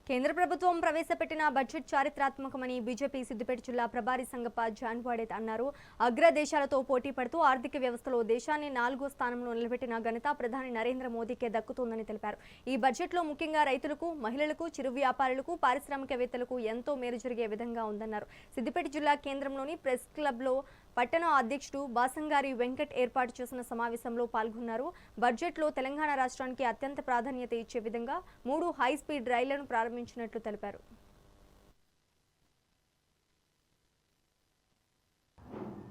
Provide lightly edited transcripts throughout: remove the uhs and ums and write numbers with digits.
కేంద్ర ప్రభుత్వం ప్రవేశపెట్టిన బడ్జెట్ చారిత్రాత్మకమని బీజేపీ సిద్దిపేట జిల్లా ప్రభారి సంగప్ప జాన్వాడే అన్నారు. అగ్ర దేశాలతో పోటీ పడుతూ ఆర్థిక వ్యవస్థలో దేశాన్ని 4వ స్థానంలో నిలబెట్టిన ఘనత ప్రధాని నరేంద్ర మోదీకే దక్కుతోందని తెలిపారు. ఈ బడ్జెట్లో ముఖ్యంగా రైతులకు, మహిళలకు, చిరు వ్యాపారులకు, పారిశ్రామికవేత్తలకు ఎంతో మేలు జరిగే విధంగా ఉందన్నారు. సిద్దిపేట జిల్లా కేంద్రంలోని ప్రెస్ క్లబ్లో పట్టణ అధ్యక్షుడు బాసంగారి వెంకట్ ఏర్పాటు చేసిన సమావేశంలో పాల్గొన్నారు. బడ్జెట్లో తెలంగాణ రాష్ట్రానికి అత్యంత ప్రాధాన్యత ఇచ్చే విధంగా 3 హైస్పీడ్ రైళ్లను ప్రారంభించినట్లు తెలిపారు.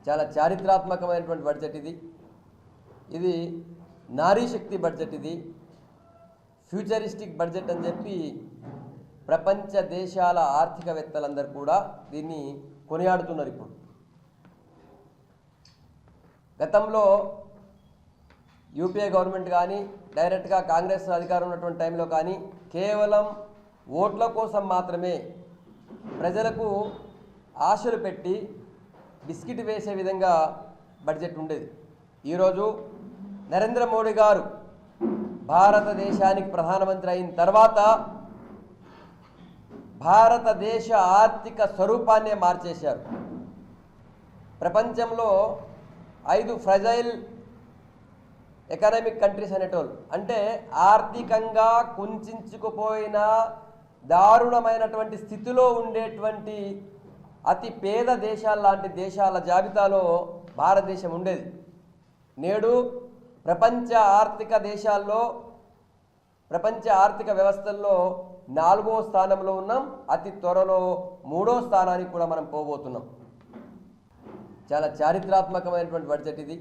చాలా చారిత్రాత్మకమైనటువంటి బడ్జెట్ ఇది నారీ శక్తి బడ్జెట్, ఇది ఫ్యూచరిస్టిక్ బడ్జెట్ అని చెప్పి ప్రపంచ దేశాల ఆర్థికవేత్తలందరూ కూడా దీన్ని కొనియాడుతున్నారు. ఇప్పుడు గతంలో యూపీఏ గవర్నమెంట్ కానీ డైరెక్ట్గా కాంగ్రెస్ అధికారం ఉన్నటువంటి టైంలో కానీ కేవలం ఓట్ల కోసం మాత్రమే ప్రజలకు ఆశలు పెట్టి బిస్కెట్ వేసే విధంగా బడ్జెట్ ఉండేది. ఈరోజు నరేంద్ర మోడీ గారు భారతదేశానికి ప్రధానమంత్రి అయిన తర్వాత భారతదేశ ఆర్థిక స్వరూపాన్నే మార్చేశారు. ప్రపంచంలో 5 ఫ్రజైల్ ఎకనామిక్ కంట్రీస్ అనేటోళ్ళు, అంటే ఆర్థికంగా కుంచుకుపోయిన దారుణమైనటువంటి స్థితిలో ఉండేటువంటి అతి పేద దేశాల లాంటి దేశాల జాబితాలో భారతదేశం ఉండేది. నేడు ప్రపంచ ఆర్థిక దేశాల్లో, ప్రపంచ ఆర్థిక వ్యవస్థల్లో 4వ స్థానంలో ఉన్నాం. అతి త్వరలో 3వ స్థానానికి కూడా మనం పోబోతున్నాం. చాలా చారిత్రాత్మకమైనటువంటి బడ్జెట్ ఇది.